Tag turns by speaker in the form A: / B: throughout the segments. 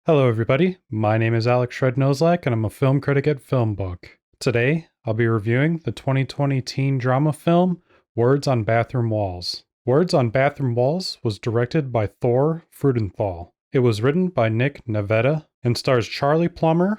A: Hello, everybody. My name is Alex Shred-Noslak, and I'm a film critic at FilmBook. Today, I'll be reviewing the 2020 teen drama film Words on Bathroom Walls. Words on Bathroom Walls was directed by Thor Frudenthal. It was written by Nick Navetta and stars Charlie Plummer,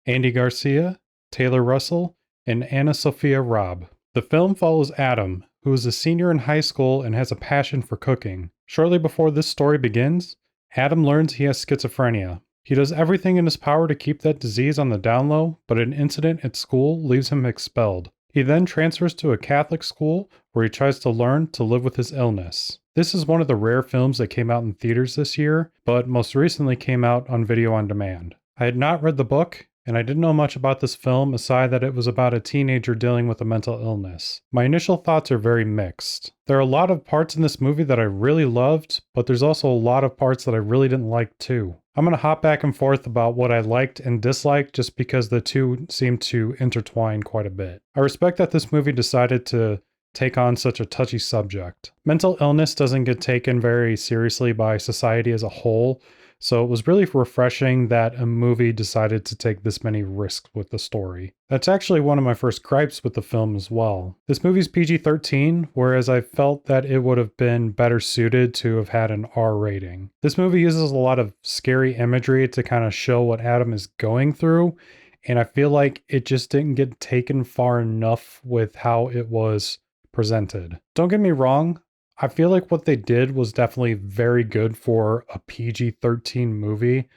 A: Andy Garcia, Taylor Russell, and Anna Sophia Robb. The film follows Adam, who is a senior in high school and has a passion for cooking. Shortly before this story begins, Adam learns he has schizophrenia. He does everything in his power to keep that disease on the down low, but an incident at school leaves him expelled. He then transfers to a Catholic school where he tries to learn to live with his illness. This is one of the rare films that came out in theaters this year, but most recently came out on video on demand. I had not read the book, and I didn't know much about this film aside that it was about a teenager dealing with a mental illness. My initial thoughts are very mixed. There are a lot of parts in this movie that I really loved, but there's also a lot of parts that I really didn't like too. I'm going to hop back and forth about what I liked and disliked just because the two seem to intertwine quite a bit. I respect that this movie decided to take on such a touchy subject. Mental illness doesn't get taken very seriously by society as a whole, so it was really refreshing that a movie decided to take this many risks with the story. That's actually one of my first gripes with the film as well. This movie's PG-13, whereas I felt that it would have been better suited to have had an R rating. This movie uses a lot of scary imagery to kind of show what Adam is going through, and I feel like it just didn't get taken far enough with how it was presented. Don't get me wrong, I feel like what they did was definitely very good for a PG-13 movie,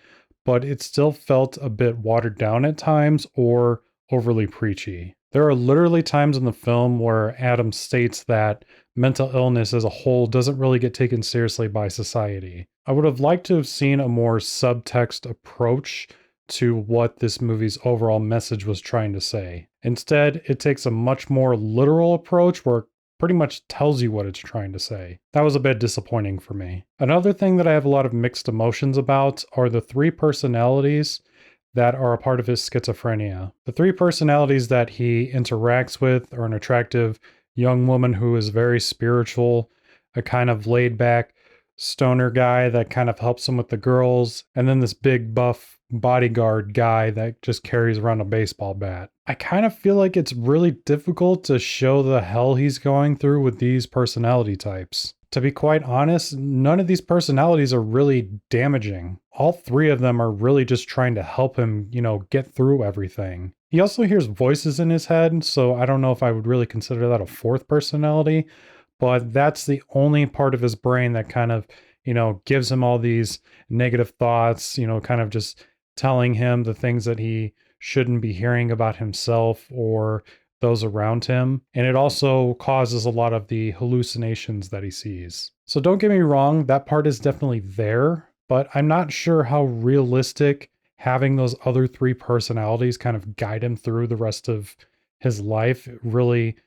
A: but it still felt a bit watered down at times or overly preachy. There are literally times in the film where Adam states that mental illness as a whole doesn't really get taken seriously by society. I would have liked to have seen a more subtext approach to what this movie's overall message was trying to say. Instead, it takes a much more literal approach where it pretty much tells you what it's trying to say. That was a bit disappointing for me. Another thing that I have a lot of mixed emotions about are the three personalities that are a part of his schizophrenia. The three personalities that he interacts with are an attractive young woman who is very spiritual, a kind of laid back stoner guy that kind of helps him with the girls, and then this big buff bodyguard guy that just carries around a baseball bat. I kind of feel like it's really difficult to show the hell he's going through with these personality types. To be quite honest, none of these personalities are really damaging. All three of them are really just trying to help him, get through everything. He also hears voices in his head, so I don't know if I would really consider that a fourth personality, but that's the only part of his brain that kind of, gives him all these negative thoughts, kind of just telling him the things that he shouldn't be hearing about himself or those around him. And it also causes a lot of the hallucinations that he sees. So don't get me wrong, that part is definitely there, but I'm not sure how realistic having those other three personalities kind of guide him through the rest of his life really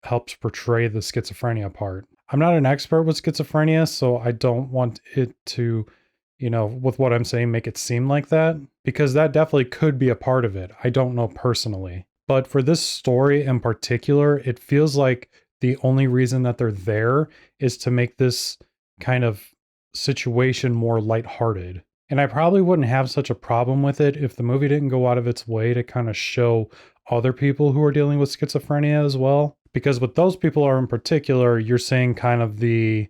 A: helps portray the schizophrenia part. I'm not an expert with schizophrenia, so I don't want it to, with what I'm saying, make it seem like that, because that definitely could be a part of it. I don't know personally. But for this story in particular, it feels like the only reason that they're there is to make this kind of situation more lighthearted. And I probably wouldn't have such a problem with it if the movie didn't go out of its way to kind of show other people who are dealing with schizophrenia as well. Because what those people are in particular, you're seeing kind of the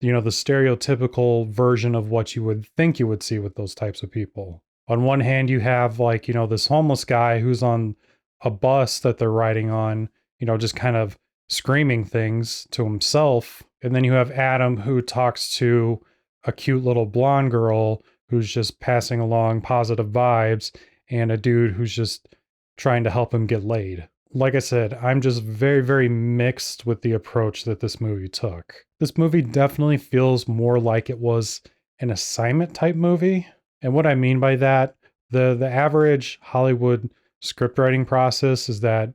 A: stereotypical version of what you would think you would see with those types of people. On one hand, you have this homeless guy who's on a bus that they're riding on, just kind of screaming things to himself. And then you have Adam who talks to a cute little blonde girl who's just passing along positive vibes, and a dude who's just trying to help him get laid. Like I said, I'm just very, very mixed with the approach that this movie took. This movie definitely feels more like it was an assignment type movie. And what I mean by that, the average Hollywood scriptwriting process is that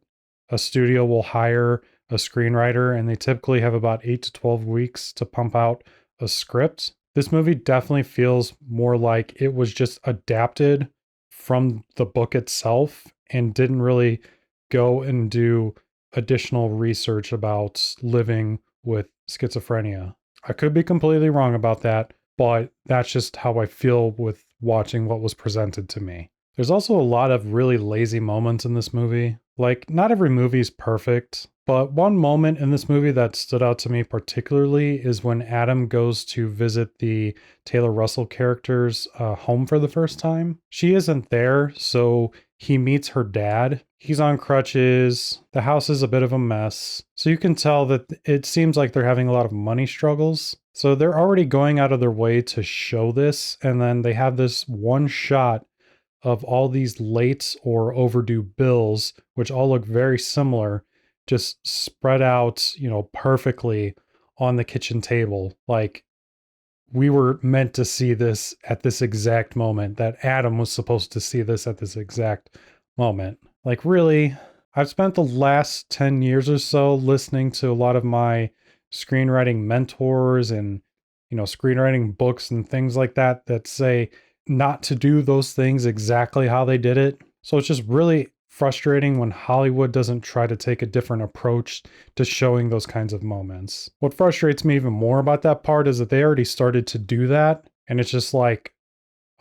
A: a studio will hire a screenwriter and they typically have about 8 to 12 weeks to pump out a script. This movie definitely feels more like it was just adapted from the book itself and didn't really go and do additional research about living with schizophrenia. I could be completely wrong about that, but that's just how I feel with watching what was presented to me. There's also a lot of really lazy moments in this movie. Like, not every movie is perfect, but one moment in this movie that stood out to me particularly is when Adam goes to visit the Taylor Russell character's home for the first time. She isn't there, so he meets her dad. He's on crutches. The house is a bit of a mess. So you can tell that it seems like they're having a lot of money struggles. So they're already going out of their way to show this, and then they have this one shot of all these late or overdue bills, which all look very similar, just spread out, perfectly on the kitchen table. Like, we were meant to see this at this exact moment, that Adam was supposed to see this at this exact moment. Like, really, I've spent the last 10 years or so listening to a lot of my screenwriting mentors and, screenwriting books and things like that that say not to do those things exactly how they did it. So it's just really frustrating when Hollywood doesn't try to take a different approach to showing those kinds of moments. What frustrates me even more about that part is that they already started to do that, and it's just like,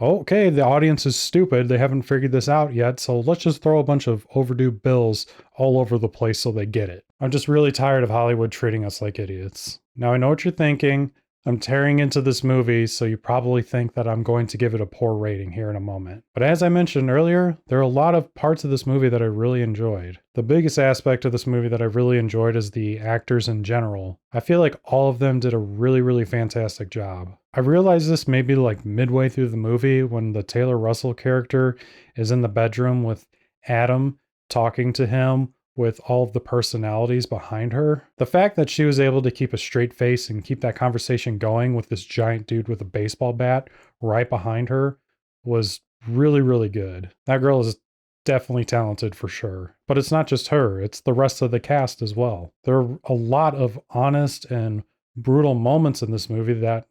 A: okay, the audience is stupid. They haven't figured this out yet, so let's just throw a bunch of overdue bills all over the place so they get it. I'm just really tired of Hollywood treating us like idiots. Now, I know what you're thinking. I'm tearing into this movie, so you probably think that I'm going to give it a poor rating here in a moment. But as I mentioned earlier, there are a lot of parts of this movie that I really enjoyed. The biggest aspect of this movie that I really enjoyed is the actors in general. I feel like all of them did a really, really fantastic job. I realized this maybe like midway through the movie when the Taylor Russell character is in the bedroom with Adam talking to him with all of the personalities behind her. The fact that she was able to keep a straight face and keep that conversation going with this giant dude with a baseball bat right behind her was really, really good. That girl is definitely talented for sure. But it's not just her, it's the rest of the cast as well. There are a lot of honest and brutal moments in this movie that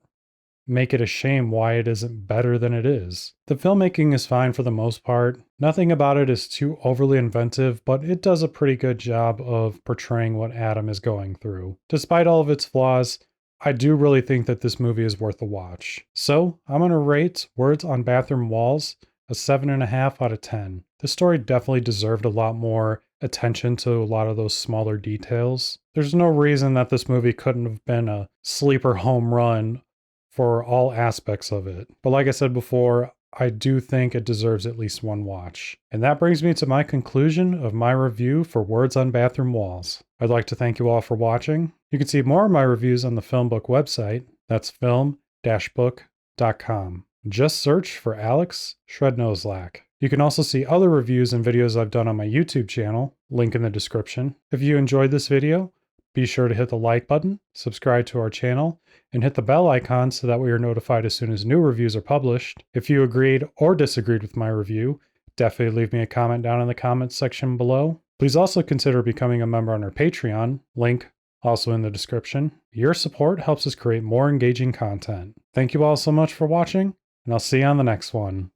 A: make it a shame why it isn't better than it is. The filmmaking is fine for the most part. Nothing about it is too overly inventive, but it does a pretty good job of portraying what Adam is going through. Despite all of its flaws, I do really think that this movie is worth a watch. So I'm going to rate Words on Bathroom Walls a 7.5 out of 10. This story definitely deserved a lot more attention to a lot of those smaller details. There's no reason that this movie couldn't have been a sleeper home run for all aspects of it. But like I said before, I do think it deserves at least one watch. And that brings me to my conclusion of my review for Words on Bathroom Walls. I'd like to thank you all for watching. You can see more of my reviews on the FilmBook website. That's film-book.com. Just search for Alex Shrednoslack. You can also see other reviews and videos I've done on my YouTube channel, link in the description. If you enjoyed this video, be sure to hit the like button, subscribe to our channel, and hit the bell icon so that we are notified as soon as new reviews are published. If you agreed or disagreed with my review, definitely leave me a comment down in the comments section below. Please also consider becoming a member on our Patreon, link also in the description. Your support helps us create more engaging content. Thank you all so much for watching, and I'll see you on the next one.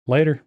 A: Later.